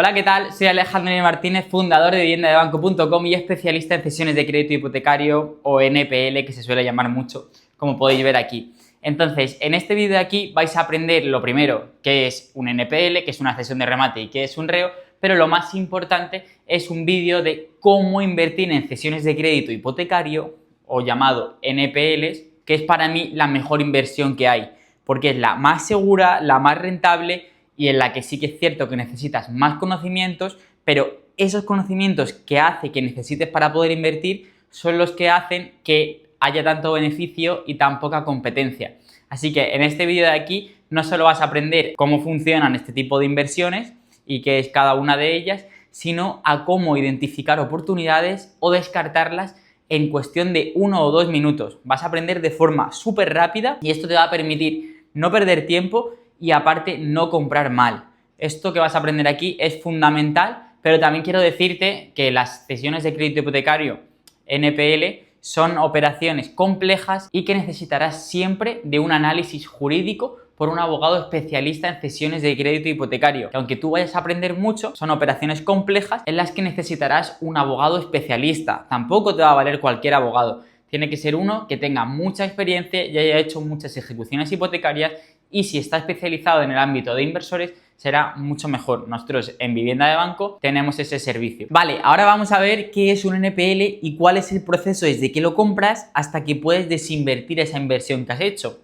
Hola, ¿qué tal? Soy Alejandro Martínez, fundador de viviendadebanco.com y especialista en cesiones de crédito hipotecario o NPL, que se suele llamar mucho, como podéis ver aquí. Entonces, en este vídeo de aquí vais a aprender lo primero, qué es un NPL, qué es una cesión de remate y qué es un REO, pero lo más importante es un vídeo de cómo invertir en cesiones de crédito hipotecario o llamado NPLs, que es para mí la mejor inversión que hay, porque es la más segura, la más rentable y en la que sí que es cierto que necesitas más conocimientos, pero esos conocimientos que hace que necesites para poder invertir son los que hacen que haya tanto beneficio y tan poca competencia. Así que en este vídeo de aquí no solo vas a aprender cómo funcionan este tipo de inversiones y qué es cada una de ellas, sino a cómo identificar oportunidades o descartarlas en cuestión de 1 o 2 minutos. Vas a aprender de forma súper rápida y esto te va a permitir no perder tiempo y aparte no comprar mal. Esto que vas a aprender aquí es fundamental, pero también quiero decirte que las cesiones de crédito hipotecario NPL son operaciones complejas y que necesitarás siempre de un análisis jurídico por un abogado especialista en cesiones de crédito hipotecario. Que aunque tú vayas a aprender mucho, son operaciones complejas en las que necesitarás un abogado especialista. Tampoco te va a valer cualquier abogado. Tiene que ser uno que tenga mucha experiencia y haya hecho muchas ejecuciones hipotecarias, y si está especializado en el ámbito de inversores será mucho mejor. Nosotros en Vivienda de Banco tenemos ese servicio. Vale, ahora vamos a ver qué es un NPL y cuál es el proceso desde que lo compras hasta que puedes desinvertir esa inversión que has hecho,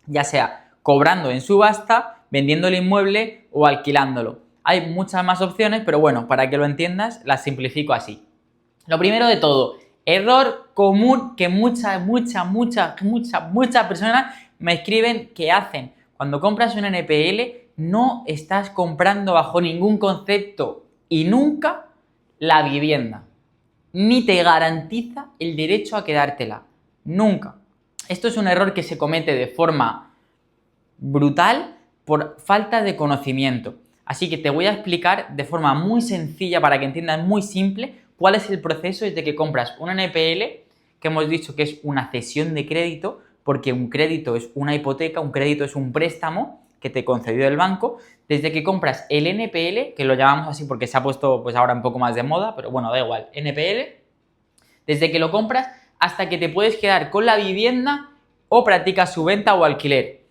ya sea cobrando en subasta, vendiendo el inmueble o alquilándolo. Hay muchas más opciones, pero bueno, para que lo entiendas las simplifico así. Lo primero de todo, error común que muchas personas me escriben que hacen. Cuando compras un NPL no estás comprando bajo ningún concepto y nunca la vivienda, ni te garantiza el derecho a quedártela, nunca. Esto es un error que se comete de forma brutal por falta de conocimiento. Así que te voy a explicar de forma muy sencilla para que entiendas muy simple cuál es el proceso desde que compras un NPL, que hemos dicho que es una cesión de crédito, porque un crédito es una hipoteca, un crédito es un préstamo que te concedió el banco. Desde que compras el NPL, que lo llamamos así porque se ha puesto pues ahora un poco más de moda, pero bueno, da igual, NPL, desde que lo compras hasta que te puedes quedar con la vivienda o practicas su venta o alquiler.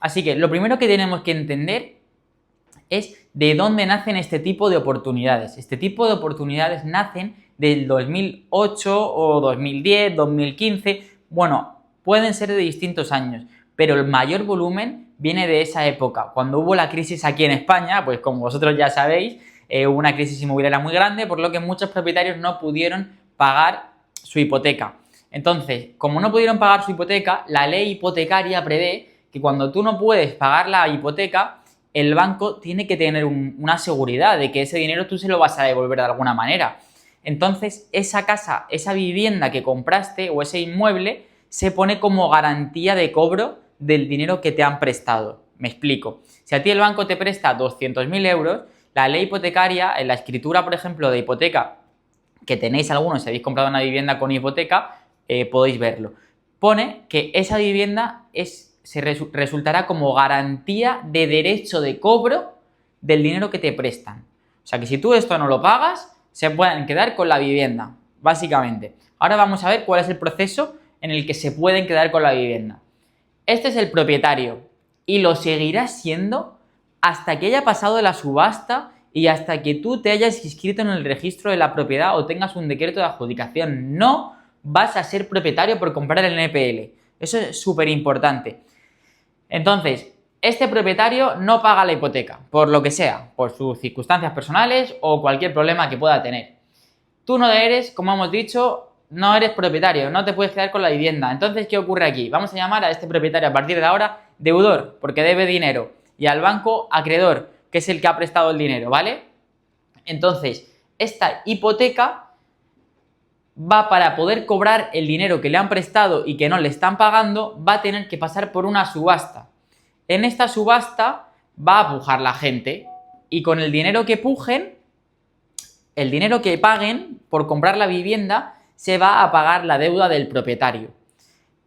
Así que lo primero que tenemos que entender es de dónde nacen este tipo de oportunidades. Este tipo de oportunidades nacen del 2008 o 2010, 2015, bueno, pueden ser de distintos años, pero el mayor volumen viene de esa época. Cuando hubo la crisis aquí en España, pues como vosotros ya sabéis, hubo una crisis inmobiliaria muy grande, por lo que muchos propietarios no pudieron pagar su hipoteca. Entonces, como no pudieron pagar su hipoteca, la ley hipotecaria prevé que cuando tú no puedes pagar la hipoteca, el banco tiene que tener una seguridad de que ese dinero tú se lo vas a devolver de alguna manera. Entonces, esa casa, esa vivienda que compraste o ese inmueble se pone como garantía de cobro del dinero que te han prestado. Me explico. Si a ti el banco te presta 200.000 euros, la ley hipotecaria, en la escritura, por ejemplo, de hipoteca, que tenéis algunos si habéis comprado una vivienda con hipoteca, podéis verlo. Pone que esa vivienda resultará como garantía de derecho de cobro del dinero que te prestan. O sea que si tú esto no lo pagas, se pueden quedar con la vivienda, básicamente. Ahora vamos a ver cuál es el proceso en el que se pueden quedar con la vivienda. Este es el propietario y lo seguirá siendo hasta que haya pasado la subasta y hasta que tú te hayas inscrito en el registro de la propiedad o tengas un decreto de adjudicación. No vas a ser propietario por comprar el NPL. Eso es súper importante. Entonces, este propietario no paga la hipoteca, por lo que sea, por sus circunstancias personales o cualquier problema que pueda tener. Tú no eres, como hemos dicho, no eres propietario, no te puedes quedar con la vivienda. Entonces, ¿qué ocurre aquí? Vamos a llamar a este propietario a partir de ahora deudor, porque debe dinero, y al banco acreedor, que es el que ha prestado el dinero, ¿vale? Entonces, esta hipoteca va, para poder cobrar el dinero que le han prestado y que no le están pagando, va a tener que pasar por una subasta. En esta subasta va a pujar la gente y con el dinero que pujen, el dinero que paguen por comprar la vivienda, se va a pagar la deuda del propietario.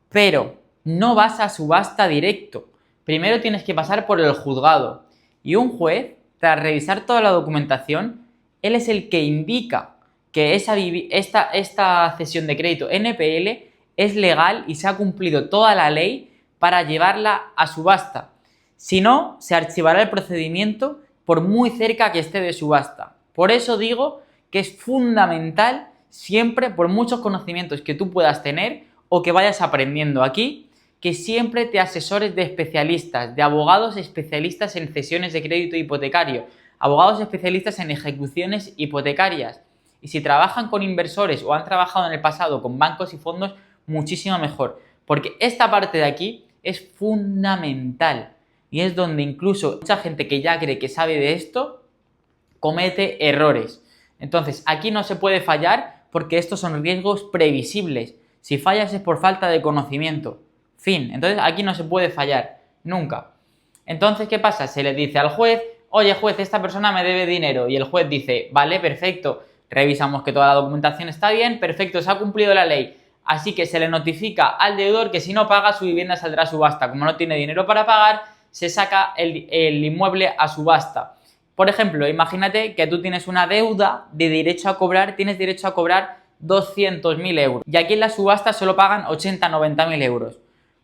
Pero no vas a subasta directo. Primero tienes que pasar por el juzgado y un juez tras revisar toda la documentación, él es el que indica que esta cesión de crédito NPL es legal y se ha cumplido toda la ley para llevarla a subasta. Si no, se archivará el procedimiento por muy cerca que esté de subasta. Por eso digo que es fundamental siempre, por muchos conocimientos que tú puedas tener o que vayas aprendiendo aquí, que siempre te asesores de especialistas, de abogados especialistas en cesiones de crédito hipotecario, abogados especialistas en ejecuciones hipotecarias. Y si trabajan con inversores o han trabajado en el pasado con bancos y fondos, muchísimo mejor. Porque esta parte de aquí es fundamental y es donde incluso mucha gente que ya cree que sabe de esto comete errores. Entonces, aquí no se puede fallar porque estos son riesgos previsibles. Si fallas es por falta de conocimiento. Fin. Entonces, aquí no se puede fallar. Nunca. Entonces, ¿qué pasa? Se le dice al juez, oye juez, esta persona me debe dinero. Y el juez dice, vale, perfecto. Revisamos que toda la documentación está bien. Perfecto, se ha cumplido la ley. Así que se le notifica al deudor que si no paga, su vivienda saldrá a subasta. Como no tiene dinero para pagar, se saca el inmueble a subasta. Por ejemplo, imagínate que tú tienes una deuda de derecho a cobrar, tienes derecho a cobrar 200.000 euros. Y aquí en la subasta solo pagan 80-90.000 euros.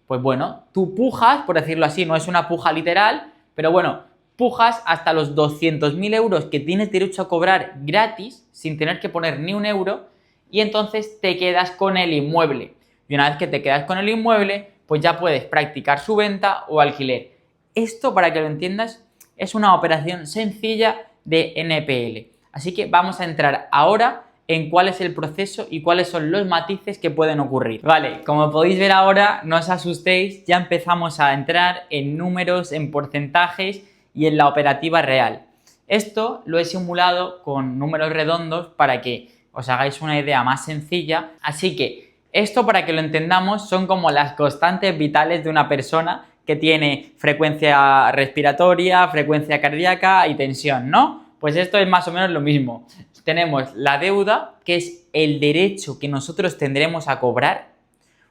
Pues bueno, tú pujas, por decirlo así, no es una puja literal, pero bueno, pujas hasta los 200.000 euros que tienes derecho a cobrar gratis, sin tener que poner ni un euro, y entonces te quedas con el inmueble. Y una vez que te quedas con el inmueble, pues ya puedes practicar su venta o alquiler. Esto, para que lo entiendas, es una operación sencilla de NPL. Así que vamos a entrar ahora en cuál es el proceso y cuáles son los matices que pueden ocurrir. Vale, como podéis ver ahora, no os asustéis, ya empezamos a entrar en números, en porcentajes y en la operativa real. Esto lo he simulado con números redondos para que os hagáis una idea más sencilla. Así que esto, para que lo entendamos, son como las constantes vitales de una persona que tiene frecuencia respiratoria, frecuencia cardíaca y tensión, ¿no? Pues esto es más o menos lo mismo. Tenemos la deuda, que es el derecho que nosotros tendremos a cobrar.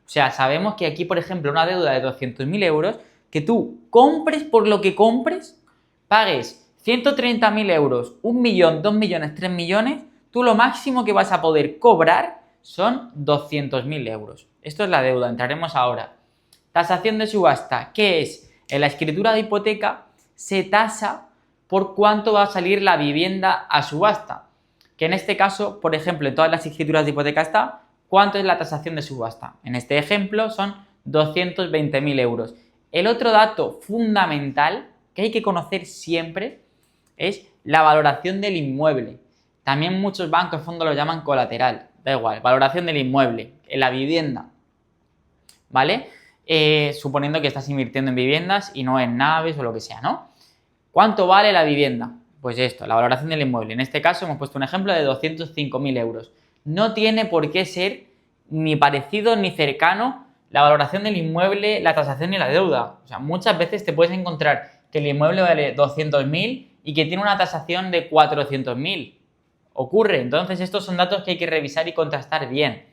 O sea, sabemos que aquí, por ejemplo, una deuda de 200.000 euros, que tú compres por lo que compres, pagues 130.000 euros, 1 millón, 2 millones, 3 millones, tú lo máximo que vas a poder cobrar son 200.000 euros. Esto es la deuda, entraremos ahora. Tasación de subasta, ¿qué es? En la escritura de hipoteca se tasa por cuánto va a salir la vivienda a subasta. Que en este caso, por ejemplo, en todas las escrituras de hipoteca está cuánto es la tasación de subasta. En este ejemplo son 220.000 euros. El otro dato fundamental que hay que conocer siempre es la valoración del inmueble. También muchos bancos y fondos lo llaman colateral. Da igual, valoración del inmueble, en la vivienda. ¿Vale? Suponiendo que estás invirtiendo en viviendas y no en naves o lo que sea, ¿no? ¿Cuánto vale la vivienda? Pues esto, la valoración del inmueble. En este caso hemos puesto un ejemplo de 205.000 euros. No tiene por qué ser ni parecido ni cercano la valoración del inmueble, la tasación y la deuda. O sea, muchas veces te puedes encontrar que el inmueble vale 200.000 y que tiene una tasación de 400.000. Ocurre. Entonces estos son datos que hay que revisar y contrastar bien.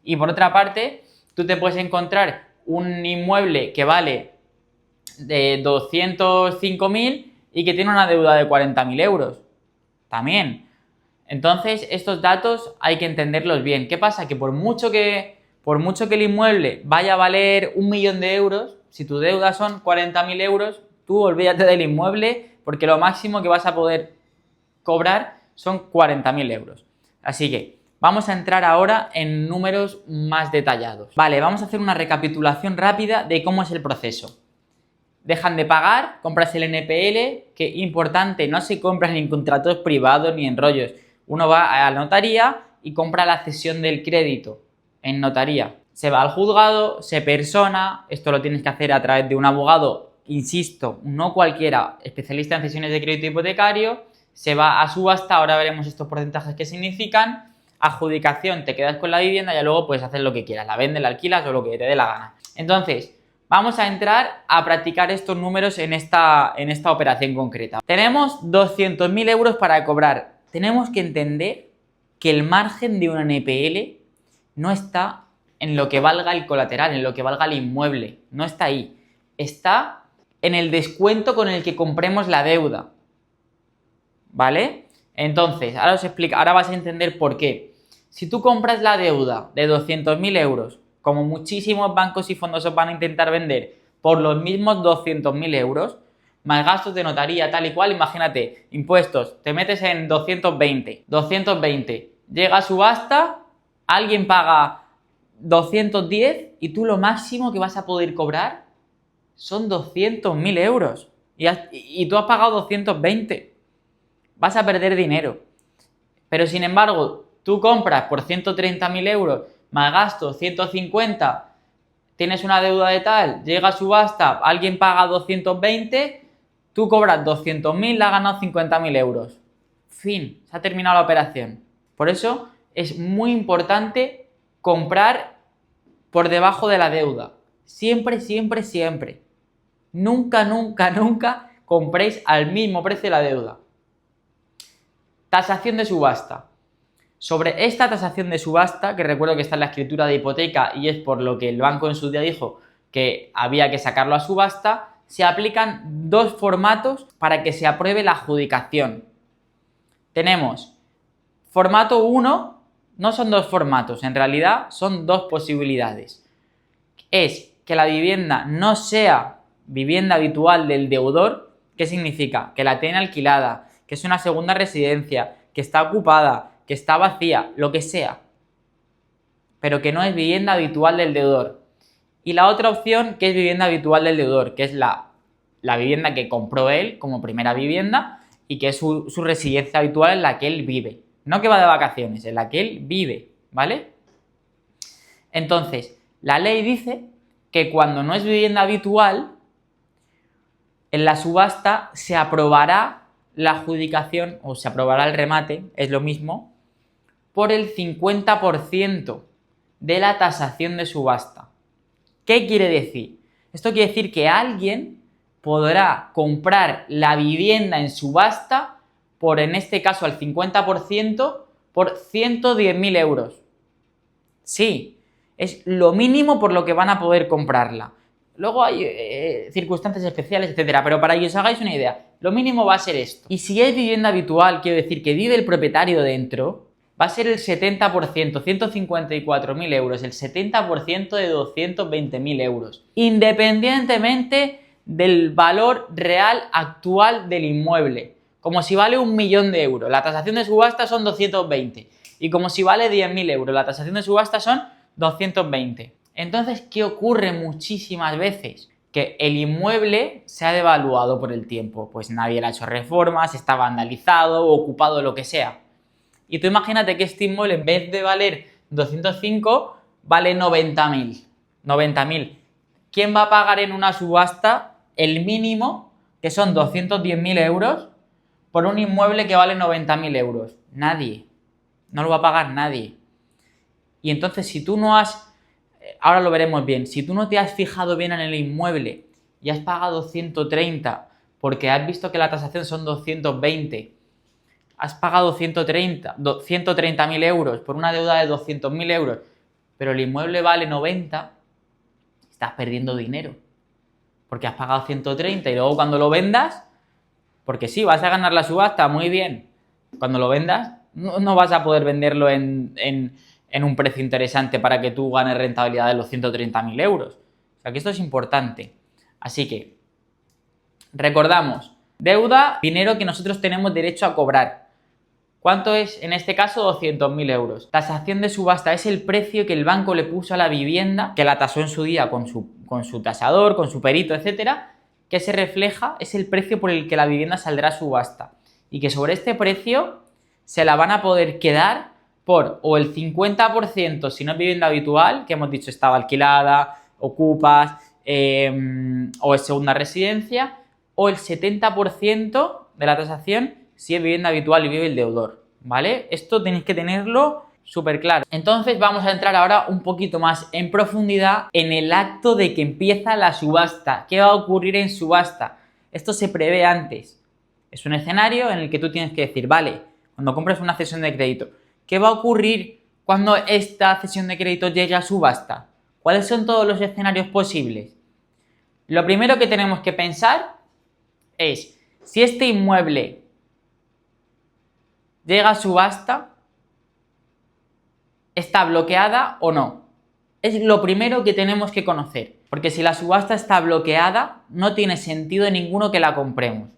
Y por otra parte, tú te puedes encontrar un inmueble que vale de 205.000 y que tiene una deuda de 40.000 euros. También. Entonces, estos datos hay que entenderlos bien. ¿Qué pasa? Que por mucho que el inmueble vaya a valer 1 millón de euros, si tu deuda son 40.000 euros, tú olvídate del inmueble porque lo máximo que vas a poder cobrar son 40.000 euros. Así que vamos a entrar ahora en números más detallados. Vale, vamos a hacer una recapitulación rápida de cómo es el proceso. Dejan de pagar, compras el NPL, que importante, no se compra ni en contratos privados ni en rollos. Uno va a la notaría y compra la cesión del crédito en notaría. Se va al juzgado, se persona, esto lo tienes que hacer a través de un abogado, insisto, no cualquiera, especialista en cesiones de crédito hipotecario, se va a subasta, ahora veremos estos porcentajes que significan, adjudicación, te quedas con la vivienda y luego puedes hacer lo que quieras, la vendes, la alquilas o lo que te dé la gana. Entonces, vamos a entrar a practicar estos números en esta operación concreta. Tenemos 200.000 euros para cobrar. Tenemos que entender que el margen de una NPL no está en lo que valga el colateral, en lo que valga el inmueble. No está ahí. Está en el descuento con el que compremos la deuda. ¿vale? Entonces, ahora os explico, ahora vas a entender por qué. Si tú compras la deuda de 200.000 euros, como muchísimos bancos y fondos os van a intentar vender por los mismos 200.000 euros, más gastos de notaría, tal y cual, imagínate, impuestos, te metes en 220, llega a subasta, alguien paga 210 y tú lo máximo que vas a poder cobrar son 200.000 euros y tú has pagado 220. Vas a perder dinero. Pero sin embargo, tú compras por 130.000 euros más gastos 150, tienes una deuda de tal, llega a subasta, alguien paga 220, tú cobras 200.000, le has ganado 50.000 euros. Fin, se ha terminado la operación. Por eso es muy importante comprar por debajo de la deuda. Siempre, siempre, siempre. Nunca, nunca, nunca compréis al mismo precio de la deuda. Tasación de subasta. Sobre esta tasación de subasta, que recuerdo que está en la escritura de hipoteca y es por lo que el banco en su día dijo que había que sacarlo a subasta, se aplican dos formatos para que se apruebe la adjudicación. Tenemos formato 1, no son dos formatos, en realidad son dos posibilidades. Es que la vivienda no sea vivienda habitual del deudor. ¿Qué significa? Que la tiene alquilada, que es una segunda residencia, que está ocupada, que está vacía, lo que sea, pero que no es vivienda habitual del deudor. Y la otra opción, que es vivienda habitual del deudor, que es la vivienda que compró él como primera vivienda y que es su residencia habitual en la que él vive. No que va de vacaciones, en la que él vive, ¿vale? Entonces, la ley dice que cuando no es vivienda habitual, en la subasta se aprobará la adjudicación o se aprobará el remate, es lo mismo, por el 50% de la tasación de subasta. ¿Qué quiere decir? Esto quiere decir que alguien podrá comprar la vivienda en subasta por, en este caso, al 50% por 110.000 euros. Sí, es lo mínimo por lo que van a poder comprarla. Luego hay circunstancias especiales, etcétera, pero para que os hagáis una idea, lo mínimo va a ser esto. Y si es vivienda habitual, quiero decir que vive el propietario dentro, va a ser el 70%, 154.000 euros, el 70% de 220.000 euros, independientemente del valor real actual del inmueble. Como si vale 1.000.000 de euros, la tasación de subasta son 220. Y como si vale 10.000 euros, la tasación de subasta son 220. Entonces, ¿qué ocurre muchísimas veces? Que el inmueble se ha devaluado por el tiempo. Pues nadie le ha hecho reformas, está vandalizado, ocupado, lo que sea. Y tú imagínate que este inmueble, en vez de valer 205, vale 90.000. 90.000. ¿Quién va a pagar en una subasta el mínimo, que son 210.000 euros, por un inmueble que vale 90.000 euros? Nadie. No lo va a pagar nadie. Y entonces, si tú no has... Ahora lo veremos bien. Si tú no te has fijado bien en el inmueble y has pagado 130 porque has visto que la tasación son 220, has pagado 130.000 euros por una deuda de 200.000 euros, pero el inmueble vale 90, estás perdiendo dinero. Porque has pagado 130 y luego cuando lo vendas, porque sí, vas a ganar la subasta, muy bien. Cuando lo vendas, no vas a poder venderlo en un precio interesante para que tú ganes rentabilidad de los 130.000 euros. O sea que esto es importante. Así que, recordamos, deuda, dinero que nosotros tenemos derecho a cobrar. ¿Cuánto es? En este caso, 200.000 euros. Tasación de subasta es el precio que el banco le puso a la vivienda, que la tasó en su día con su tasador, con su perito, etcétera, que se refleja, es el precio por el que la vivienda saldrá a subasta. Y que sobre este precio se la van a poder quedar por o el 50% si no es vivienda habitual, que hemos dicho estaba alquilada, ocupas o es segunda residencia, o el 70% de la tasación si es vivienda habitual y vive el deudor, ¿vale? Esto tenéis que tenerlo súper claro. Entonces vamos a entrar ahora un poquito más en profundidad en el acto de que empieza la subasta. ¿Qué va a ocurrir en subasta? Esto se prevé antes. Es un escenario en el que tú tienes que decir, vale, cuando compras una cesión de crédito, ¿qué va a ocurrir cuando esta cesión de crédito llegue a subasta? ¿Cuáles son todos los escenarios posibles? Lo primero que tenemos que pensar es si este inmueble llega a subasta, ¿está bloqueada o no? Es lo primero que tenemos que conocer, porque si la subasta está bloqueada, no tiene sentido ninguno que la compremos.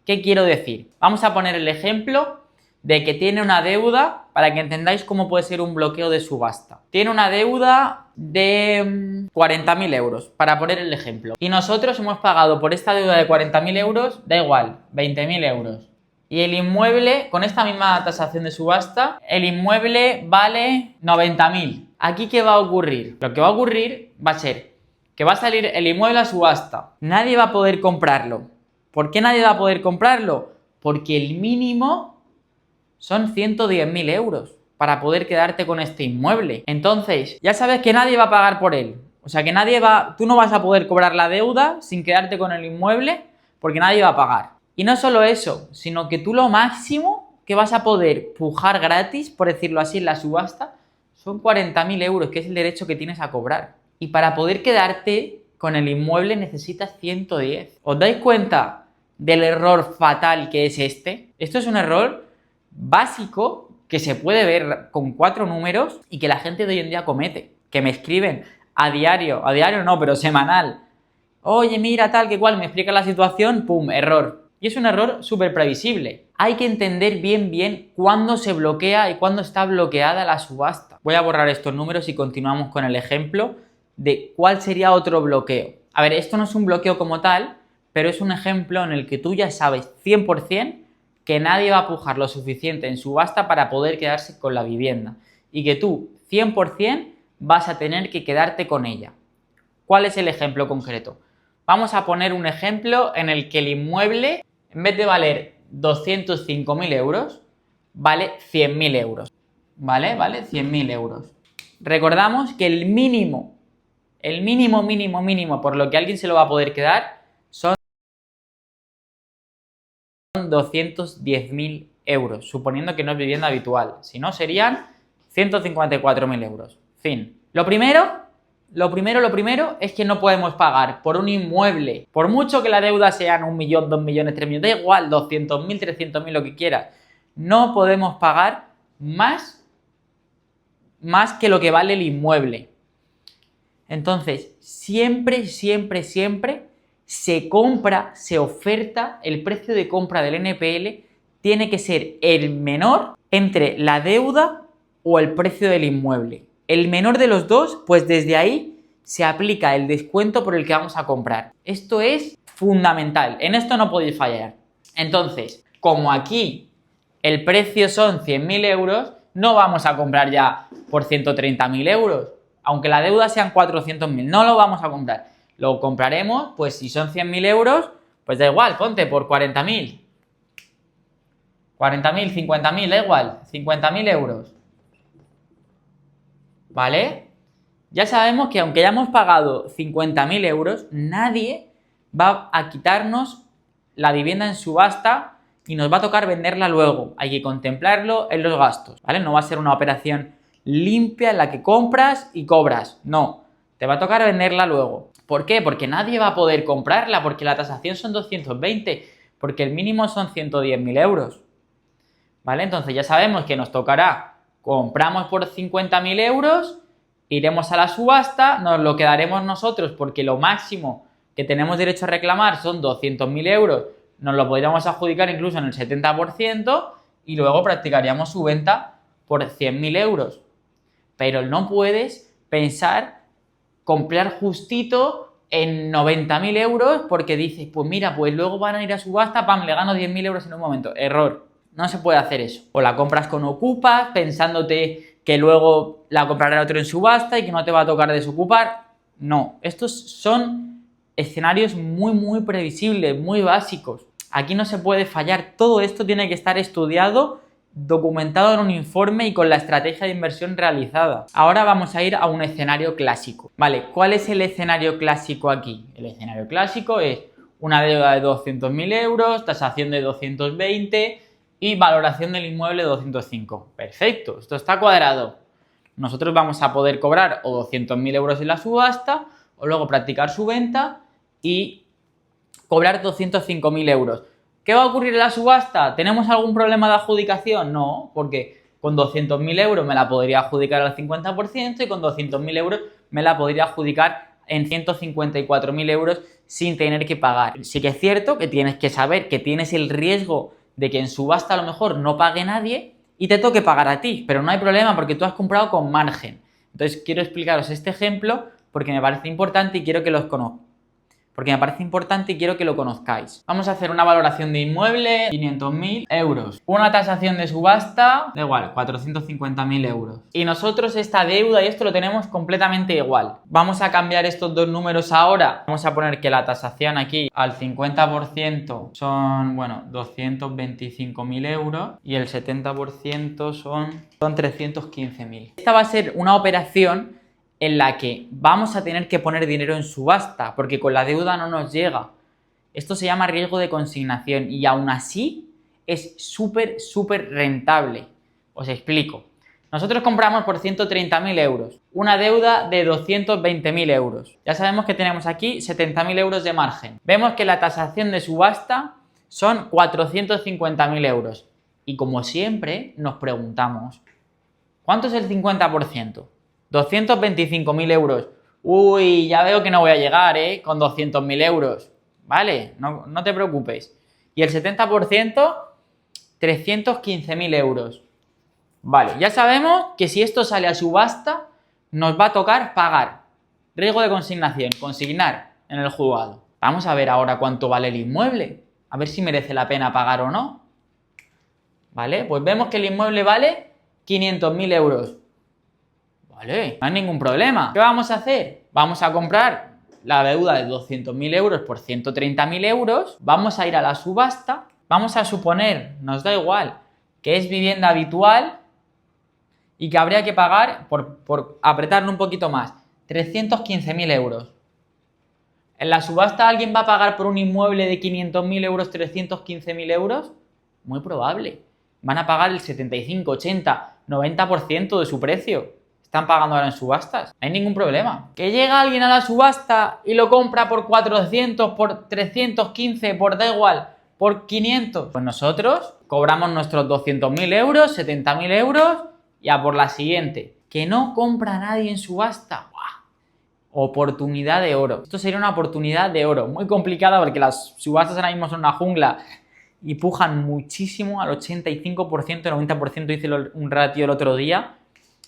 ¿Qué quiero decir? Vamos a poner el ejemplo de que tiene una deuda, para que entendáis cómo puede ser un bloqueo de subasta. Tiene una deuda de 40.000 euros, para poner el ejemplo. Y nosotros hemos pagado por esta deuda de 40.000 euros, da igual, 20.000 euros. Y el inmueble, con esta misma tasación de subasta, el inmueble vale 90.000. ¿Aquí qué va a ocurrir? Lo que va a ocurrir va a ser que va a salir el inmueble a subasta. Nadie va a poder comprarlo. ¿Por qué nadie va a poder comprarlo? Porque el mínimo son 110.000 euros para poder quedarte con este inmueble. Entonces, ya sabes que nadie va a pagar por él. O sea que tú no vas a poder cobrar la deuda sin quedarte con el inmueble porque nadie va a pagar. Y no solo eso, sino que tú lo máximo que vas a poder pujar gratis, por decirlo así, en la subasta, son 40.000 euros, que es el derecho que tienes a cobrar. Y para poder quedarte con el inmueble necesitas 110. ¿Os dais cuenta del error fatal que es este? Esto es un error básico que se puede ver con 4 números y que la gente de hoy en día comete. Que me escriben a diario no, pero semanal. Oye, mira, tal, que cual, me explica la situación, pum, error. Y es un error súper previsible. Hay que entender bien cuándo se bloquea y cuándo está bloqueada la subasta. Voy a borrar estos números y continuamos con el ejemplo de cuál sería otro bloqueo. A ver, esto no es un bloqueo como tal, pero es un ejemplo en el que tú ya sabes 100% que nadie va a pujar lo suficiente en subasta para poder quedarse con la vivienda. Y que tú 100% vas a tener que quedarte con ella. ¿Cuál es el ejemplo concreto? Vamos a poner un ejemplo en el que el inmueble, en vez de valer 205.000 euros, vale 100.000 euros. ¿Vale? Vale 100.000 euros. Recordamos que el mínimo por lo que alguien se lo va a poder quedar son 210.000 euros, suponiendo que no es vivienda habitual. Si no, serían 154.000 euros. Fin. Lo primero es que no podemos pagar por un inmueble, por mucho que la deuda sean 1 millón, 2 millones, 3 millones, da igual, 200.000, 300.000, lo que quieras. No podemos pagar más que lo que vale el inmueble. Entonces, siempre se oferta, el precio de compra del NPL tiene que ser el menor entre la deuda o el precio del inmueble. El menor de los dos, pues desde ahí se aplica el descuento por el que vamos a comprar. Esto es fundamental, en esto no podéis fallar. Entonces, como aquí el precio son 100.000 euros, no vamos a comprar ya por 130.000 euros. Aunque la deuda sean 400.000, no lo vamos a comprar. Lo compraremos, pues si son 100.000 euros, pues da igual, ponte por 40.000. 40.000, 50.000, da igual, 50.000 euros. ¿Vale? Ya sabemos que aunque hayamos pagado 50.000 euros, nadie va a quitarnos la vivienda en subasta y nos va a tocar venderla luego. Hay que contemplarlo en los gastos, ¿vale? No va a ser una operación limpia en la que compras y cobras. No, te va a tocar venderla luego. ¿Por qué? Porque nadie va a poder comprarla, porque la tasación son 220, porque el mínimo son 110.000 euros. ¿Vale? Entonces ya sabemos que nos tocará, compramos por 50.000 euros, iremos a la subasta, nos lo quedaremos nosotros porque lo máximo que tenemos derecho a reclamar son 200.000 euros, nos lo podríamos adjudicar incluso en el 70% y luego practicaríamos su venta por 100.000 euros. Pero no puedes pensar comprar justito en 90.000 euros porque dices, pues mira, pues luego van a ir a subasta, pam, le gano 10.000 euros en un momento. Error. No se puede hacer eso. O la compras con ocupas, pensándote que luego la comprará otro en subasta y que no te va a tocar desocupar. No, estos son escenarios muy previsibles, muy básicos. Aquí no se puede fallar. Todo esto tiene que estar estudiado, documentado en un informe y con la estrategia de inversión realizada. Ahora vamos a ir a un escenario clásico. Vale, ¿cuál es el escenario clásico aquí? El escenario clásico es una deuda de 200.000 euros, tasación de 220 y valoración del inmueble de 205. Perfecto, esto está cuadrado. Nosotros vamos a poder cobrar o 200.000 euros en la subasta o luego practicar su venta y cobrar 205.000 euros. ¿Qué va a ocurrir en la subasta? ¿Tenemos algún problema de adjudicación? No, porque con 200.000 euros me la podría adjudicar al 50% y con 200.000 euros me la podría adjudicar en 154.000 euros sin tener que pagar. Sí que es cierto que tienes que saber que tienes el riesgo de que en subasta a lo mejor no pague nadie y te toque pagar a ti, pero no hay problema porque tú has comprado con margen. Entonces quiero explicaros este ejemplo porque me parece importante y quiero que lo conozcáis. Vamos a hacer una valoración de inmueble, 500.000 euros. Una tasación de subasta, da igual, 450.000 euros. Y nosotros esta deuda y esto lo tenemos completamente igual. Vamos a cambiar estos dos números ahora. Vamos a poner que la tasación aquí al 50% son, bueno, 225.000 euros y el 70% son 315.000. Esta va a ser una operación en la que vamos a tener que poner dinero en subasta, porque con la deuda no nos llega. Esto se llama riesgo de consignación y aún así es súper rentable. Os explico. Nosotros compramos por 130.000 euros, una deuda de 220.000 euros. Ya sabemos que tenemos aquí 70.000 euros de margen. Vemos que la tasación de subasta son 450.000 euros. Y como siempre nos preguntamos, ¿cuánto es el 50%? 225.000 euros. Uy, ya veo que no voy a llegar, con 200.000 euros. Vale, no te preocupes. Y el 70%, 315.000 euros. Vale, ya sabemos que si esto sale a subasta, nos va a tocar pagar. Riesgo de consignación, consignar en el juzgado. Vamos a ver ahora cuánto vale el inmueble. A ver si merece la pena pagar o no. Vale, pues vemos que el inmueble vale 500.000 euros. Vale, no hay ningún problema. ¿Qué vamos a hacer? Vamos a comprar la deuda de 200.000 euros por 130.000 euros. Vamos a ir a la subasta. Vamos a suponer, nos da igual, que es vivienda habitual y que habría que pagar, por apretarlo un poquito más, 315.000 euros. ¿En la subasta alguien va a pagar por un inmueble de 500.000 euros 315.000 euros? Muy probable. Van a pagar el 75, 80, 90% de su precio. Están pagando ahora en subastas. No hay ningún problema. Que llega alguien a la subasta y lo compra por 400, por 315, por da igual, por 500. Pues nosotros cobramos nuestros 200.000 euros, 70.000 euros y a por la siguiente. Que no compra nadie en subasta. ¡Buah! Oportunidad de oro. Esto sería una oportunidad de oro. Muy complicada porque las subastas ahora mismo son una jungla y pujan muchísimo al 85%, 90%. Hice un ratio el otro día.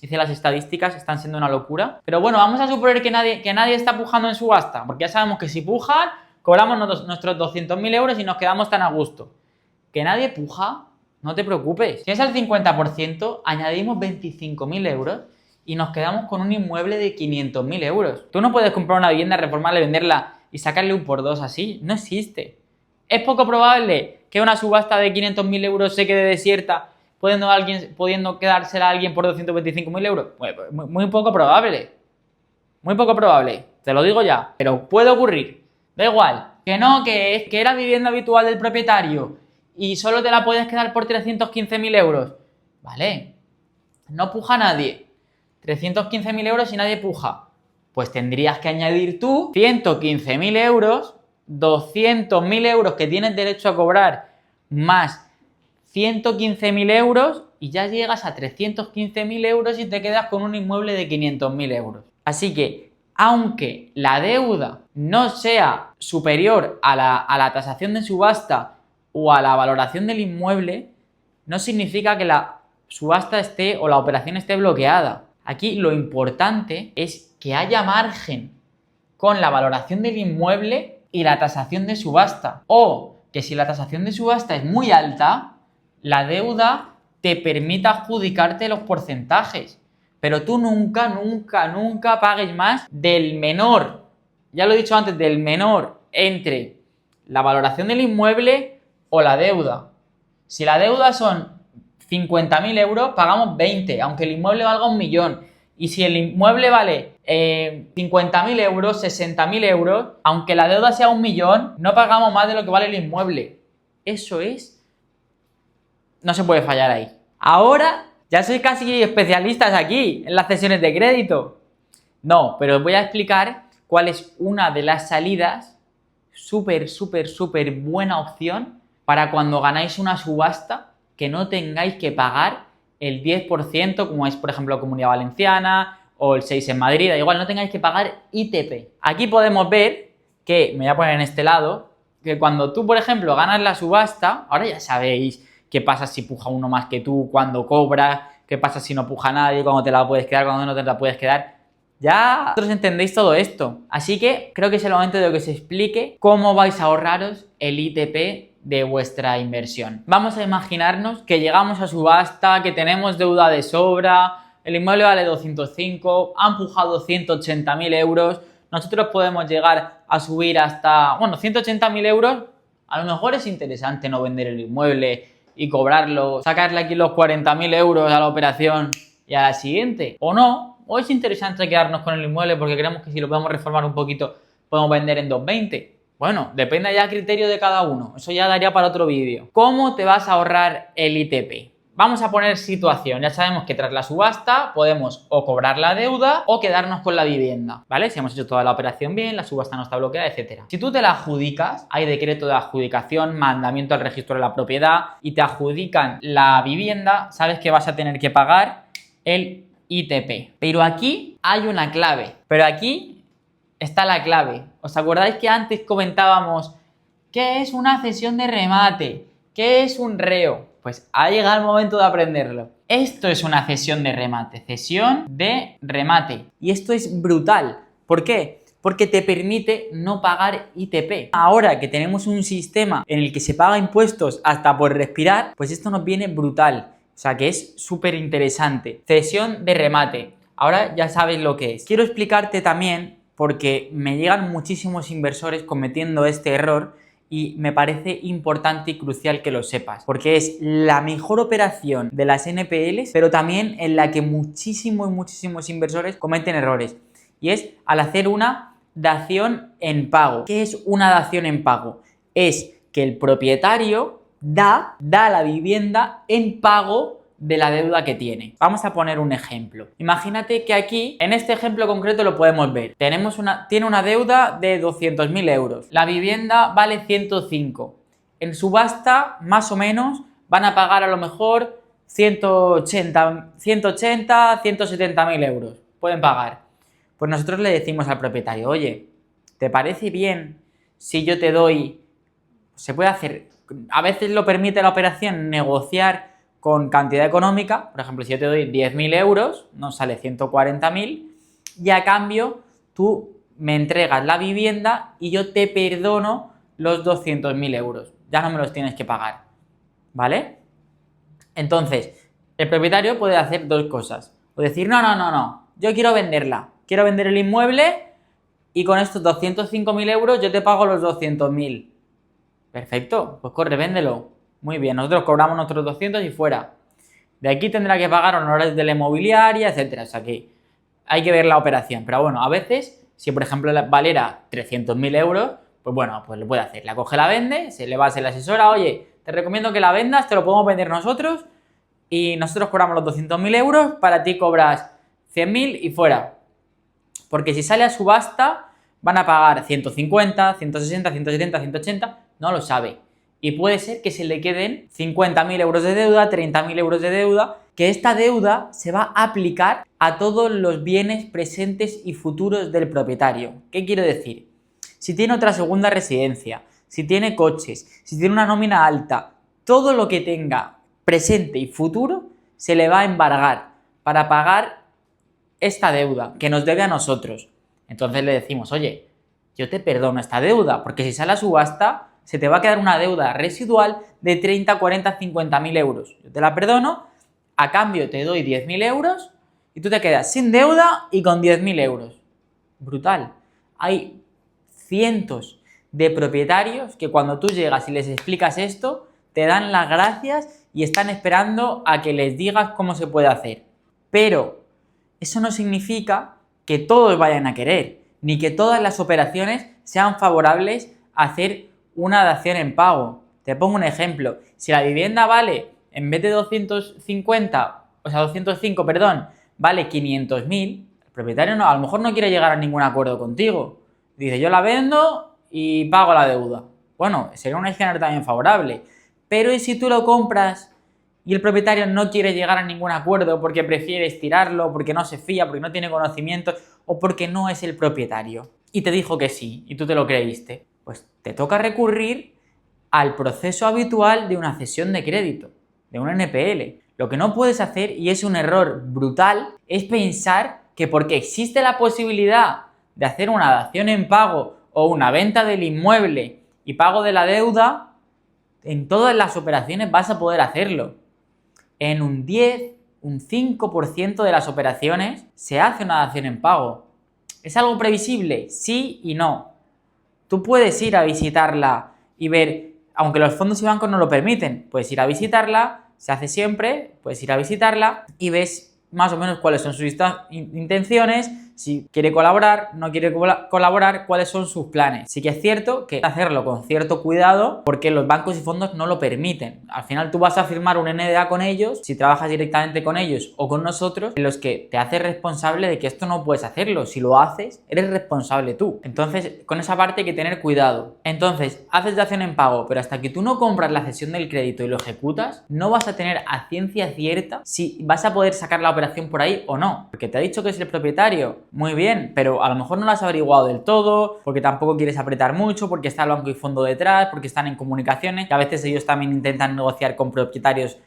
Hice las estadísticas, están siendo una locura. Pero bueno, vamos a suponer que nadie está pujando en subasta, porque ya sabemos que si pujan, cobramos nuestros 200.000 euros y nos quedamos tan a gusto. Que nadie puja, no te preocupes. Si es el 50%, añadimos 25.000 euros y nos quedamos con un inmueble de 500.000 euros. Tú no puedes comprar una vivienda, reformarla, venderla y sacarle un por dos así. No existe. Es poco probable que una subasta de 500.000 euros se quede desierta pudiendo quedársela a alguien por 225.000 euros. Muy poco probable. Muy poco probable. Te lo digo ya. Pero puede ocurrir. Da igual. Que no, que era vivienda habitual del propietario y solo te la puedes quedar por 315.000 euros. Vale. No puja nadie. 315.000 euros y nadie puja. Pues tendrías que añadir tú 115.000 euros, 200.000 euros que tienes derecho a cobrar, más 115.000 euros y ya llegas a 315.000 euros y te quedas con un inmueble de 500.000 euros. Así que, aunque la deuda no sea superior a la tasación de subasta o a la valoración del inmueble, no significa que la subasta esté o la operación esté bloqueada. Aquí lo importante es que haya margen con la valoración del inmueble y la tasación de subasta. O que si la tasación de subasta es muy alta, la deuda te permita adjudicarte los porcentajes, pero tú nunca pagues más del menor, ya lo he dicho antes, del menor entre la valoración del inmueble o la deuda. Si la deuda son 50.000 euros, pagamos 20, aunque el inmueble valga 1.000.000. Y si el inmueble vale 50.000 euros, 60.000 euros, aunque la deuda sea 1.000.000, no pagamos más de lo que vale el inmueble. Eso es... No se puede fallar ahí. Ahora ya soy casi especialistas aquí en las cesiones de crédito. No, pero os voy a explicar cuál es una de las salidas súper buena opción para cuando ganáis una subasta que no tengáis que pagar el 10%, como es, por ejemplo, Comunidad Valenciana o el 6 en Madrid, da igual, no tengáis que pagar ITP. Aquí podemos ver que, me voy a poner en este lado, que cuando tú, por ejemplo, ganas la subasta, ahora ya sabéis qué pasa si puja uno más que tú, cuando cobras, qué pasa si no puja nadie, cuándo te la puedes quedar, cuándo no te la puedes quedar. Ya vosotros entendéis todo esto. Así que creo que es el momento de que os explique cómo vais a ahorraros el ITP de vuestra inversión. Vamos a imaginarnos que llegamos a subasta, que tenemos deuda de sobra, el inmueble vale 205, han pujado 180.000 euros, nosotros podemos llegar a subir hasta, bueno, 180.000 euros, a lo mejor es interesante no vender el inmueble y cobrarlo, sacarle aquí los 40.000 euros a la operación y a la siguiente, o no, o es interesante quedarnos con el inmueble porque creemos que si lo podemos reformar un poquito podemos vender en 220. Bueno, depende ya del criterio de cada uno, eso ya daría para otro vídeo. ¿Cómo te vas a ahorrar el ITP? Vamos a poner situación, ya sabemos que tras la subasta podemos o cobrar la deuda o quedarnos con la vivienda, ¿vale? Si hemos hecho toda la operación bien, la subasta no está bloqueada, etc. Si tú te la adjudicas, hay decreto de adjudicación, mandamiento al registro de la propiedad y te adjudican la vivienda, sabes que vas a tener que pagar el ITP. Pero aquí hay una clave, está la clave. ¿Os acordáis que antes comentábamos qué es una cesión de remate? ¿Qué es un reo? Pues ha llegado el momento de aprenderlo. Esto es una cesión de remate, cesión de remate. Y esto es brutal. ¿Por qué? Porque te permite no pagar ITP. Ahora que tenemos un sistema en el que se paga impuestos hasta por respirar, pues esto nos viene brutal. O sea que es súper interesante. Cesión de remate. Ahora ya sabes lo que es. Quiero explicarte también, porque me llegan muchísimos inversores cometiendo este error y me parece importante y crucial que lo sepas, porque es la mejor operación de las NPLs, pero también en la que muchísimos inversores cometen errores. Y es al hacer una dación en pago. ¿Qué es una dación en pago? Es que el propietario da la vivienda en pago de la deuda que tiene. Vamos a poner un ejemplo. Imagínate que aquí, en este ejemplo concreto lo podemos ver. Tiene una deuda de 200.000 euros. La vivienda vale 105. En subasta, más o menos, van a pagar a lo mejor 170.000 euros. Pueden pagar. Pues nosotros le decimos al propietario, oye, ¿te parece bien si yo te doy... Se puede hacer... A veces lo permite la operación negociar con cantidad económica, por ejemplo, si yo te doy 10.000 euros, nos sale 140.000 y a cambio tú me entregas la vivienda y yo te perdono los 200.000 euros. Ya no me los tienes que pagar, ¿vale? Entonces, el propietario puede hacer dos cosas. O decir, no, yo quiero venderla. Quiero vender el inmueble y con estos 205.000 euros yo te pago los 200.000. Perfecto, pues corre, véndelo. Muy bien, nosotros cobramos nuestros 200 y fuera. De aquí tendrá que pagar honorarios de la inmobiliaria, etcétera. O sea que hay que ver la operación. Pero bueno, a veces, si por ejemplo valiera 300.000 euros, pues bueno, pues lo puede hacer. La coge, la vende, se le va a hacer la asesora, oye, te recomiendo que la vendas, te lo podemos vender nosotros y nosotros cobramos los 200.000 euros, para ti cobras 100.000 y fuera. Porque si sale a subasta, van a pagar 150, 160, 170, 180, no lo sabe. Y puede ser que se le queden 50.000 euros de deuda, 30.000 euros de deuda, que esta deuda se va a aplicar a todos los bienes presentes y futuros del propietario. ¿Qué quiero decir? Si tiene otra segunda residencia, si tiene coches, si tiene una nómina alta, todo lo que tenga presente y futuro se le va a embargar para pagar esta deuda que nos debe a nosotros. Entonces le decimos, oye, yo te perdono esta deuda, porque si sale a subasta se te va a quedar una deuda residual de 30, 40, 50.000 euros. Yo te la perdono, a cambio te doy 10.000 euros y tú te quedas sin deuda y con 10.000 euros. Brutal. Hay cientos de propietarios que cuando tú llegas y les explicas esto, te dan las gracias y están esperando a que les digas cómo se puede hacer. Pero eso no significa que todos vayan a querer, ni que todas las operaciones sean favorables a hacer una dación en pago. Te pongo un ejemplo. Si la vivienda vale, en vez de 205, vale 500.000, el propietario no, a lo mejor no quiere llegar a ningún acuerdo contigo. Dice, yo la vendo y pago la deuda. Bueno, sería un escenario también favorable. Pero ¿y si tú lo compras y el propietario no quiere llegar a ningún acuerdo porque prefiere estirarlo, porque no se fía, porque no tiene conocimientos o porque no es el propietario? Y te dijo que sí, y tú te lo creíste. Pues te toca recurrir al proceso habitual de una cesión de crédito, de una NPL. Lo que no puedes hacer, y es un error brutal, es pensar que porque existe la posibilidad de hacer una dación en pago o una venta del inmueble y pago de la deuda, en todas las operaciones vas a poder hacerlo. En un 10, un 5% de las operaciones se hace una dación en pago. ¿Es algo previsible? Sí y no. Tú puedes ir a visitarla y ver, aunque los fondos y bancos no lo permiten, puedes ir a visitarla, se hace siempre, puedes ir a visitarla y ves más o menos cuáles son sus intenciones, si quiere colaborar, no quiere colaborar, cuáles son sus planes. Sí que es cierto que hacerlo con cierto cuidado porque los bancos y fondos no lo permiten. Al final tú vas a firmar un NDA con ellos, si trabajas directamente con ellos o con nosotros, en los que te haces responsable de que esto no puedes hacerlo. Si lo haces, eres responsable tú. Entonces, con esa parte hay que tener cuidado. Entonces, haces dación en pago, pero hasta que tú no compras la cesión del crédito y lo ejecutas, no vas a tener a ciencia cierta si vas a poder sacar la operación por ahí o no. Porque te ha dicho que es el propietario. Muy bien, pero a lo mejor no lo has averiguado del todo, porque tampoco quieres apretar mucho, porque está el banco y fondo detrás, porque están en comunicaciones, y a veces ellos también intentan negociar con propietarios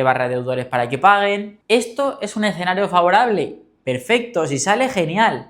barra deudores para que paguen. ¿Esto es un escenario favorable? Perfecto, si sale genial.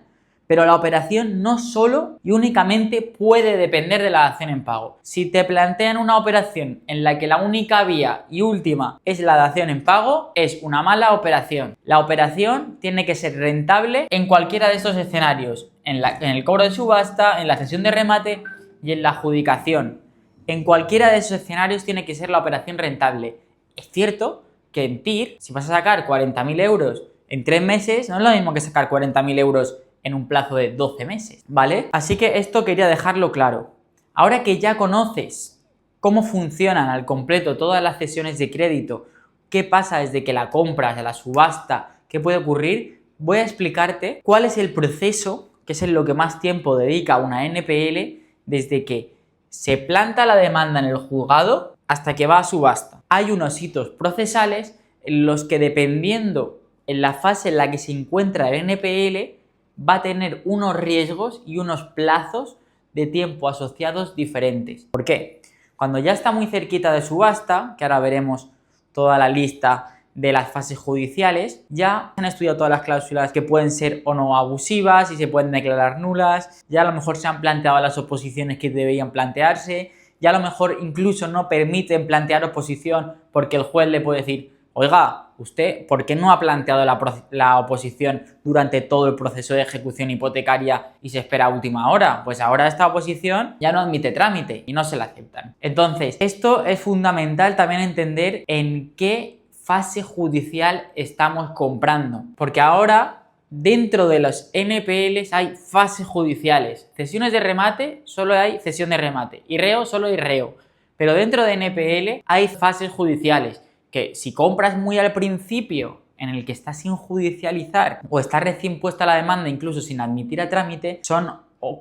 Pero la operación no solo y únicamente puede depender de la dación en pago. Si te plantean una operación en la que la única vía y última es la dación en pago, es una mala operación. La operación tiene que ser rentable en cualquiera de estos escenarios, en el cobro de subasta, en la cesión de remate y en la adjudicación. En cualquiera de esos escenarios tiene que ser la operación rentable. Es cierto que en TIR, si vas a sacar 40.000 euros en 3 meses, no es lo mismo que sacar 40.000 euros en un plazo de 12 meses, ¿vale? Así que esto quería dejarlo claro. Ahora que ya conoces cómo funcionan al completo todas las cesiones de crédito, qué pasa desde que la compras, a la subasta, qué puede ocurrir, voy a explicarte cuál es el proceso, que es en lo que más tiempo dedica una NPL, desde que se planta la demanda en el juzgado hasta que va a subasta. Hay unos hitos procesales en los que, dependiendo en la fase en la que se encuentra el NPL, va a tener unos riesgos y unos plazos de tiempo asociados diferentes. ¿Por qué? Cuando ya está muy cerquita de subasta, que ahora veremos toda la lista de las fases judiciales, ya se han estudiado todas las cláusulas que pueden ser o no abusivas y se pueden declarar nulas, ya a lo mejor se han planteado las oposiciones que deberían plantearse, ya a lo mejor incluso no permiten plantear oposición porque el juez le puede decir: oiga, usted, ¿por qué no ha planteado la oposición durante todo el proceso de ejecución hipotecaria y se espera a última hora? Pues ahora esta oposición ya no admite trámite y no se la aceptan. Entonces, esto es fundamental también entender en qué fase judicial estamos comprando. Porque ahora, dentro de los NPLs hay fases judiciales. Cesiones de remate, solo hay cesión de remate. Y reo, solo hay reo. Pero dentro de NPL hay fases judiciales, que si compras muy al principio, en el que está sin judicializar o está recién puesta la demanda, incluso sin admitir a trámite, son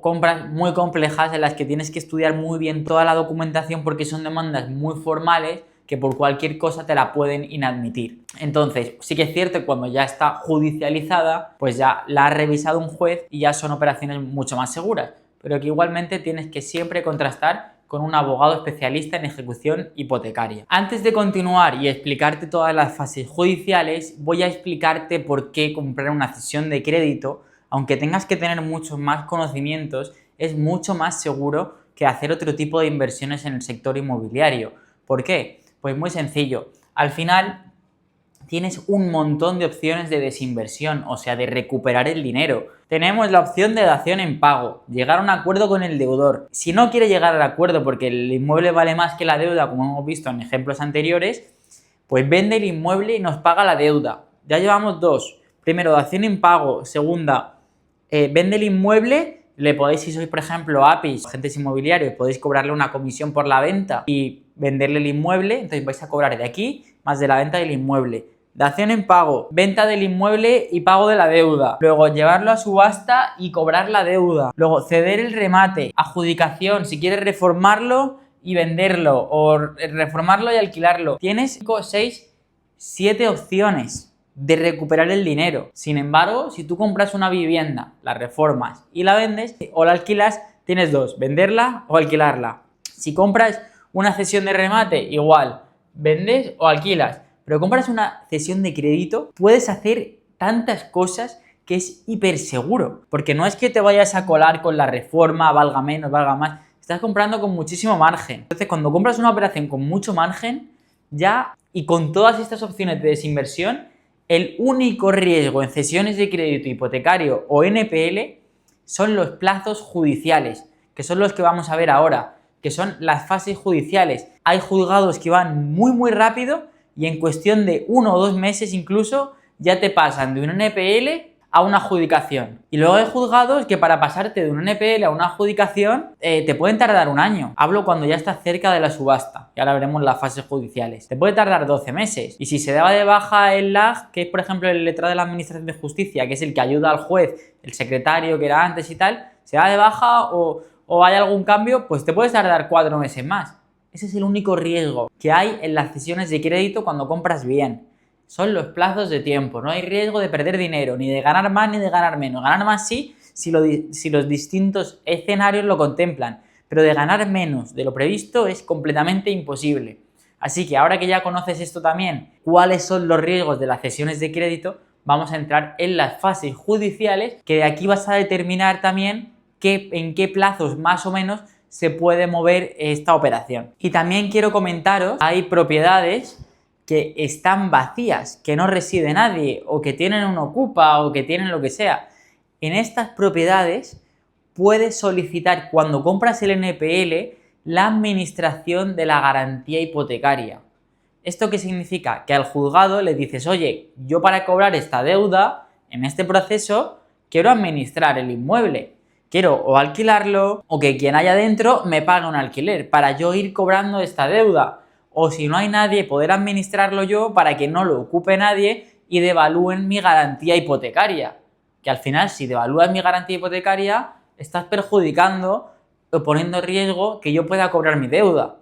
compras muy complejas en las que tienes que estudiar muy bien toda la documentación porque son demandas muy formales que por cualquier cosa te la pueden inadmitir. Entonces, sí que es cierto que cuando ya está judicializada, pues ya la ha revisado un juez y ya son operaciones mucho más seguras, pero que igualmente tienes que siempre contrastar con un abogado especialista en ejecución hipotecaria. Antes de continuar y explicarte todas las fases judiciales, voy a explicarte por qué comprar una cesión de crédito, aunque tengas que tener muchos más conocimientos, es mucho más seguro que hacer otro tipo de inversiones en el sector inmobiliario. ¿Por qué? Pues muy sencillo. Al final tienes un montón de opciones de desinversión, o sea, de recuperar el dinero. Tenemos la opción de dación en pago, llegar a un acuerdo con el deudor. Si no quiere llegar al acuerdo porque el inmueble vale más que la deuda, como hemos visto en ejemplos anteriores, pues vende el inmueble y nos paga la deuda. Ya llevamos dos. Primero, dación en pago. Segunda, vende el inmueble. Le podéis, si sois por ejemplo APIs, agentes inmobiliarios, podéis cobrarle una comisión por la venta y venderle el inmueble. Entonces vais a cobrar de aquí más de la venta del inmueble. Dación en pago, venta del inmueble y pago de la deuda. Luego llevarlo a subasta y cobrar la deuda. Luego ceder el remate, adjudicación, si quieres reformarlo y venderlo o reformarlo y alquilarlo. Tienes 5, 6, 7 opciones de recuperar el dinero. Sin embargo, si tú compras una vivienda, la reformas y la vendes o la alquilas, tienes dos: venderla o alquilarla. Si compras una cesión de remate, igual, vendes o alquilas. Pero compras una cesión de crédito, puedes hacer tantas cosas que es hiper seguro. Porque no es que te vayas a colar con la reforma, valga menos, valga más. Estás comprando con muchísimo margen. Entonces, cuando compras una operación con mucho margen, ya, y con todas estas opciones de desinversión, el único riesgo en cesiones de crédito hipotecario o NPL son los plazos judiciales, que son los que vamos a ver ahora, que son las fases judiciales. Hay juzgados que van muy rápido y en cuestión de 1 o 2 meses incluso ya te pasan de un NPL a una adjudicación. Y luego hay juzgados que para pasarte de un NPL a una adjudicación te pueden tardar 1 año. Hablo cuando ya estás cerca de la subasta. Y ahora veremos las fases judiciales. Te puede tardar 12 meses. Y si se daba de baja el LAG, que es por ejemplo el letrado de la Administración de Justicia, que es el que ayuda al juez, el secretario que era antes y tal, se da de baja o hay algún cambio, pues te puedes tardar 4 meses más. Ese es el único riesgo que hay en las cesiones de crédito cuando compras bien. Son los plazos de tiempo. No hay riesgo de perder dinero, ni de ganar más ni de ganar menos. Ganar más sí, si los distintos escenarios lo contemplan, pero de ganar menos de lo previsto es completamente imposible. Así que ahora que ya conoces esto también, cuáles son los riesgos de las cesiones de crédito, vamos a entrar en las fases judiciales, que de aquí vas a determinar también en qué plazos más o menos se puede mover esta operación. Y también quiero comentaros, hay propiedades que están vacías, que no reside nadie, o que tienen un ocupa, o que tienen lo que sea. En estas propiedades puedes solicitar, cuando compras el NPL, la administración de la garantía hipotecaria. ¿Esto qué significa? Que al juzgado le dices: oye, yo para cobrar esta deuda, en este proceso, quiero administrar el inmueble. Quiero o alquilarlo, o que quien haya dentro me pague un alquiler, para yo ir cobrando esta deuda. O si no hay nadie, poder administrarlo yo para que no lo ocupe nadie y devalúen mi garantía hipotecaria. Que al final, si devalúas mi garantía hipotecaria, estás perjudicando o poniendo en riesgo que yo pueda cobrar mi deuda.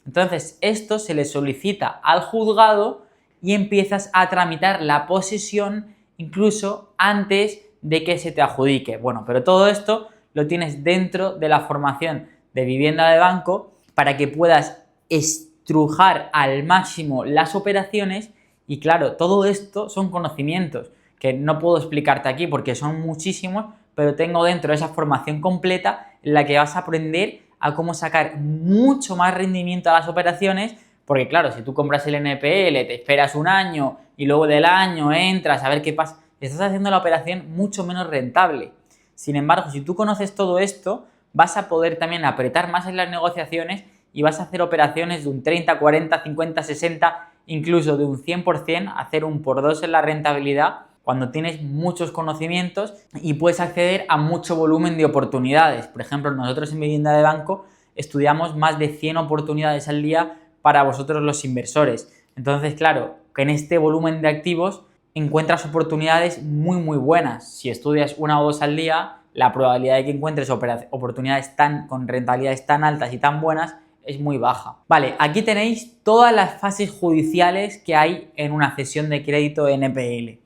Entonces, esto se le solicita al juzgado y empiezas a tramitar la posesión incluso antes de que se te adjudique. Bueno, pero todo esto lo tienes dentro de la formación de vivienda de banco para que puedas estrujar al máximo las operaciones. Y claro, todo esto son conocimientos que no puedo explicarte aquí porque son muchísimos, pero tengo dentro esa formación completa en la que vas a aprender a cómo sacar mucho más rendimiento a las operaciones, porque claro, si tú compras el NPL, te esperas 1 año y luego del año entras a ver qué pasa, estás haciendo la operación mucho menos rentable. Sin embargo, si tú conoces todo esto, vas a poder también apretar más en las negociaciones y vas a hacer operaciones de un 30, 40, 50, 60, incluso de un 100%, hacer un por 2 en la rentabilidad cuando tienes muchos conocimientos y puedes acceder a mucho volumen de oportunidades. Por ejemplo, nosotros en Vivienda de Banco estudiamos más de 100 oportunidades al día para vosotros los inversores. Entonces, claro, que en este volumen de activos encuentras oportunidades muy buenas. Si estudias 1 o 2 al día, la probabilidad de que encuentres oportunidades con rentabilidades tan altas y tan buenas es muy baja. Vale, aquí tenéis todas las fases judiciales que hay en una cesión de crédito NPL.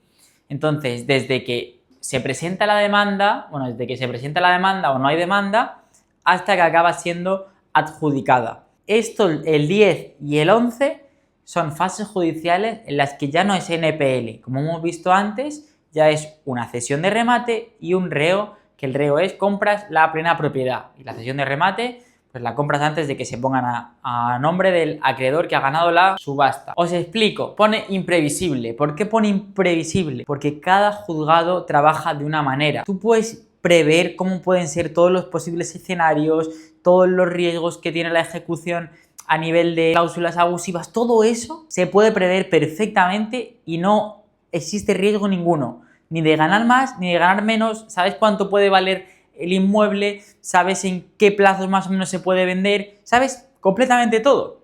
Entonces, desde que se presenta la demanda, o no hay demanda, hasta que acaba siendo adjudicada. Esto, el 10 y el 11, son fases judiciales en las que ya no es NPL. Como hemos visto antes, ya es una cesión de remate y un reo, que el reo es compras la plena propiedad. Y la cesión de remate, pues la compras antes de que se pongan a nombre del acreedor que ha ganado la subasta. Os explico, pone imprevisible. ¿Por qué pone imprevisible? Porque cada juzgado trabaja de una manera. Tú puedes prever cómo pueden ser todos los posibles escenarios, todos los riesgos que tiene la ejecución a nivel de cláusulas abusivas. Todo eso se puede prever perfectamente y no existe riesgo ninguno, ni de ganar más ni de ganar menos. Sabes cuánto puede valer el inmueble, sabes en qué plazos más o menos se puede vender, sabes completamente todo.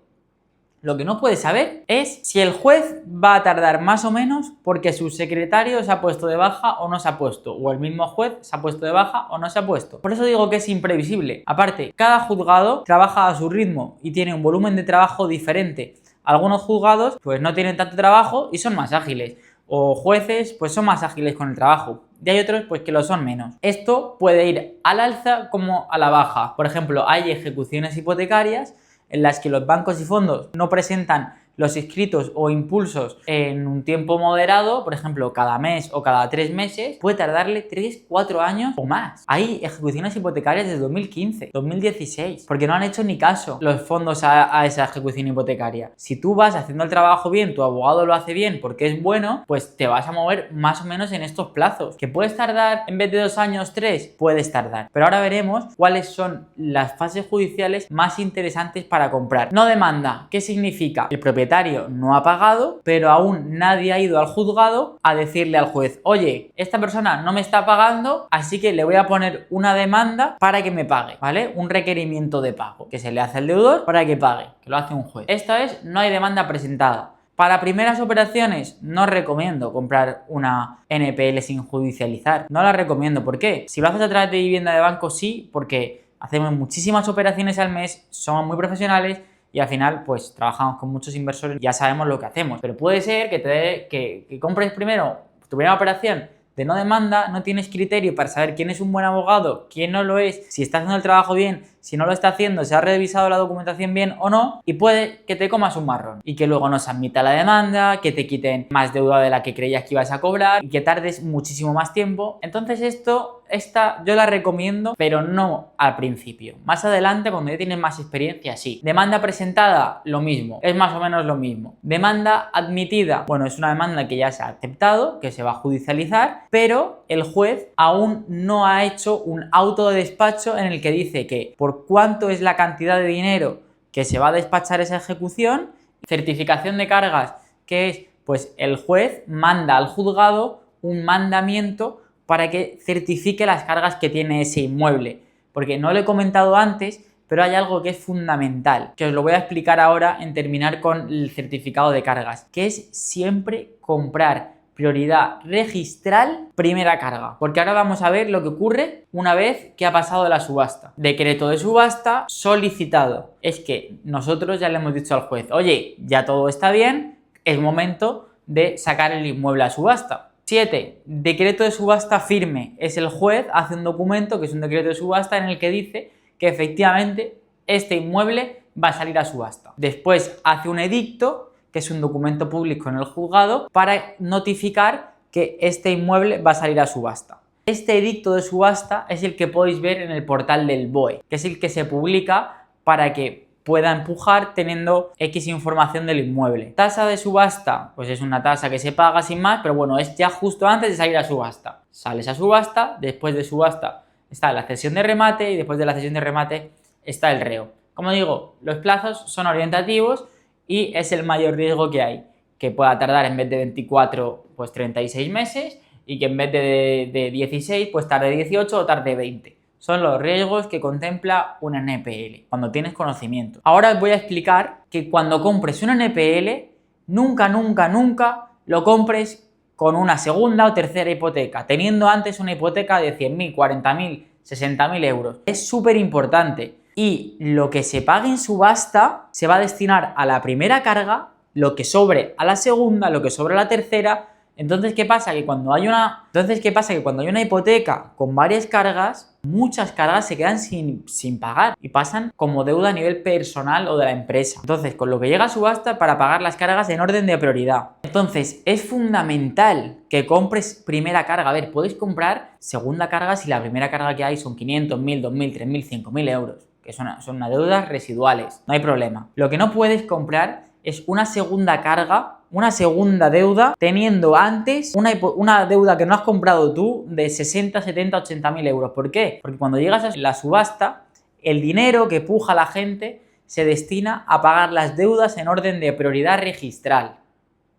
Lo que no puedes saber es si el juez va a tardar más o menos porque su secretario se ha puesto de baja o no se ha puesto, o el mismo juez se ha puesto de baja o no se ha puesto. Por eso digo que es imprevisible. Aparte, cada juzgado trabaja a su ritmo y tiene un volumen de trabajo diferente. Algunos juzgados pues no tienen tanto trabajo y son más ágiles, o jueces pues son más ágiles con el trabajo. Y hay otros pues que lo son menos. Esto puede ir al alza como a la baja. Por ejemplo, hay ejecuciones hipotecarias en las que los bancos y fondos no presentan los inscritos o impulsos en un tiempo moderado, por ejemplo, cada mes o cada 3 meses, puede tardarle 3, 4 años o más. Hay ejecuciones hipotecarias desde 2015, 2016, porque no han hecho ni caso los fondos a esa ejecución hipotecaria. Si tú vas haciendo el trabajo bien, tu abogado lo hace bien porque es bueno, pues te vas a mover más o menos en estos plazos. ¿Que puedes tardar en vez de 2 años, 3? Puedes tardar. Pero ahora veremos cuáles son las fases judiciales más interesantes para comprar. No demanda. ¿Qué significa? El propietario no ha pagado, pero aún nadie ha ido al juzgado a decirle al juez: oye, esta persona no me está pagando, así que le voy a poner una demanda para que me pague, ¿vale? Un requerimiento de pago que se le hace al deudor para que pague, que lo hace un juez. Esto es, no hay demanda presentada. Para primeras operaciones no recomiendo comprar una NPL sin judicializar. No la recomiendo. ¿Por qué? Si lo haces a través de vivienda de banco, sí, porque hacemos muchísimas operaciones al mes, somos muy profesionales y al final pues trabajamos con muchos inversores, ya sabemos lo que hacemos. Pero puede ser que compres primero tu primera operación de no demanda, no tienes criterio para saber quién es un buen abogado, quién no lo es, si está haciendo el trabajo bien, si no lo está haciendo, si ha revisado la documentación bien o no, y puede que te comas un marrón y que luego no se admita la demanda, que te quiten más deuda de la que creías que ibas a cobrar y que tardes muchísimo más tiempo. Entonces esta yo la recomiendo, pero no al principio. Más adelante, cuando ya tienes más experiencia, sí. Demanda presentada, lo mismo, es más o menos lo mismo. Demanda admitida, bueno, es una demanda que ya se ha aceptado, que se va a judicializar, pero el juez aún no ha hecho un auto de despacho en el que dice que por cuánto es la cantidad de dinero que se va a despachar esa ejecución. Certificación de cargas, que es pues el juez manda al juzgado un mandamiento para que certifique las cargas que tiene ese inmueble. Porque no lo he comentado antes, pero hay algo que es fundamental, que os lo voy a explicar ahora en terminar con el certificado de cargas, que es siempre comprar prioridad registral primera carga, porque ahora vamos a ver lo que ocurre una vez que ha pasado la subasta. Decreto de subasta solicitado. Es que nosotros ya le hemos dicho al juez: oye, ya todo está bien, es momento de sacar el inmueble a subasta. 7. Decreto de subasta firme. Es el juez hace un documento que es un decreto de subasta en el que dice que efectivamente este inmueble va a salir a subasta. Después hace un edicto, que es un documento público en el juzgado, para notificar que este inmueble va a salir a subasta. Este edicto de subasta es el que podéis ver en el portal del BOE, que es el que se publica para que pueda empujar teniendo X información del inmueble. Tasa de subasta, pues es una tasa que se paga sin más, pero bueno, es ya justo antes de salir a subasta. Sales a subasta, después de subasta está la cesión de remate y después de la cesión de remate está el reo. Como digo, los plazos son orientativos y es el mayor riesgo que hay, que pueda tardar en vez de 24, pues 36 meses y que en vez de 16, pues tarde 18 o tarde 20. Son los riesgos que contempla una NPL, cuando tienes conocimiento. Ahora os voy a explicar que cuando compres una NPL, nunca lo compres con una segunda o tercera hipoteca, teniendo antes una hipoteca de 100.000, 40.000, 60.000 euros. Es súper importante. Y lo que se pague en subasta se va a destinar a la primera carga, lo que sobre a la segunda, lo que sobre a la tercera. Entonces, ¿qué pasa? Que cuando hay una hipoteca con varias cargas, muchas cargas se quedan sin pagar y pasan como deuda a nivel personal o de la empresa. Entonces, con lo que llega a subasta, para pagar las cargas en orden de prioridad. Entonces, es fundamental que compres primera carga. A ver, puedes comprar segunda carga si la primera carga que hay son 500, 1.000, 2.000, 3.000, 5.000 euros, que son unas deudas residuales. No hay problema. Lo que no puedes comprar es una segunda carga, una segunda deuda, teniendo antes una deuda que no has comprado tú de 60, 70, 80.000 euros. ¿Por qué? Porque cuando llegas a la subasta, el dinero que puja la gente se destina a pagar las deudas en orden de prioridad registral,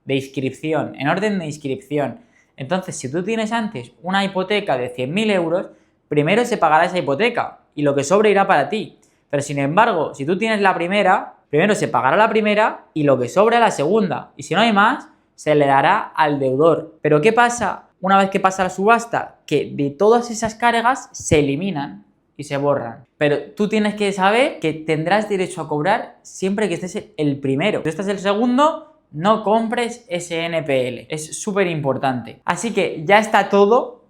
de inscripción, en orden de inscripción. Entonces, si tú tienes antes una hipoteca de 100.000 euros, primero se pagará esa hipoteca y lo que sobre irá para ti. Pero sin embargo, si tú tienes la primera, Primero se pagará la primera y lo que sobra la segunda. Y si no hay más, se le dará al deudor. Pero ¿qué pasa una vez que pasa la subasta? Que de todas esas cargas se eliminan y se borran. Pero tú tienes que saber que tendrás derecho a cobrar siempre que estés el primero. Si estás el segundo, no compres ese NPL. Es súper importante. Así que ya está todo.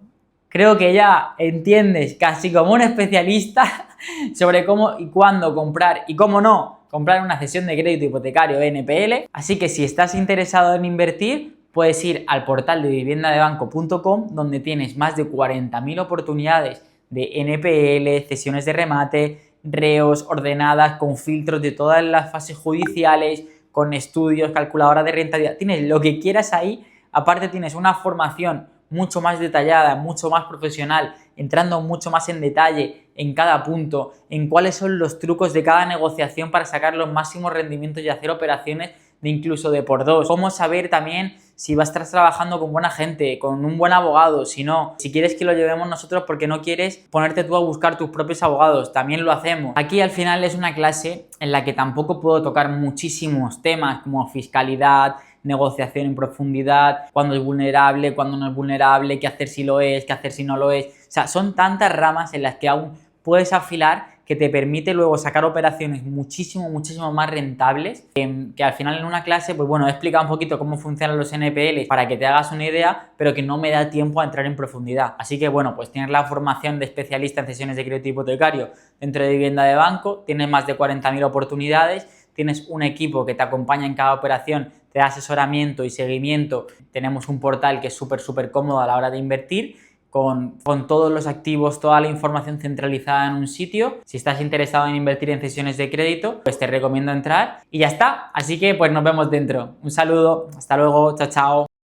Creo que ya entiendes casi como un especialista sobre cómo y cuándo comprar y cómo no comprar una cesión de crédito hipotecario NPL. Así que si estás interesado en invertir, puedes ir al portal de viviendadebanco.com, donde tienes más de 40.000 oportunidades de NPL, cesiones de remate, reos ordenadas con filtros de todas las fases judiciales, con estudios, calculadora de rentabilidad. Tienes lo que quieras ahí. Aparte tienes una formación mucho más detallada, mucho más profesional, entrando mucho más en detalle en cada punto, en cuáles son los trucos de cada negociación para sacar los máximos rendimientos y hacer operaciones de incluso de por dos. Cómo saber también si vas a estar trabajando con buena gente, con un buen abogado, si no, si quieres que lo llevemos nosotros porque no quieres ponerte tú a buscar tus propios abogados, también lo hacemos. Aquí al final es una clase en la que tampoco puedo tocar muchísimos temas como fiscalidad, negociación en profundidad, cuándo es vulnerable, cuándo no es vulnerable, qué hacer si lo es, qué hacer si no lo es. O sea, son tantas ramas en las que aún puedes afilar que te permite luego sacar operaciones muchísimo más rentables, que al final en una clase, pues bueno, he explicado un poquito cómo funcionan los NPLs para que te hagas una idea, pero que no me da tiempo a entrar en profundidad. Así que bueno, pues tienes la formación de especialista en cesiones de crédito hipotecario dentro de Vivienda de Banco, tienes más de 40.000 oportunidades, tienes un equipo que te acompaña en cada operación, te da asesoramiento y seguimiento. Tenemos un portal que es súper cómodo a la hora de invertir, con todos los activos, toda la información centralizada en un sitio. Si estás interesado en invertir en cesiones de crédito, pues te recomiendo entrar y ya está. Así que pues nos vemos dentro. Un saludo, hasta luego, chao, chao.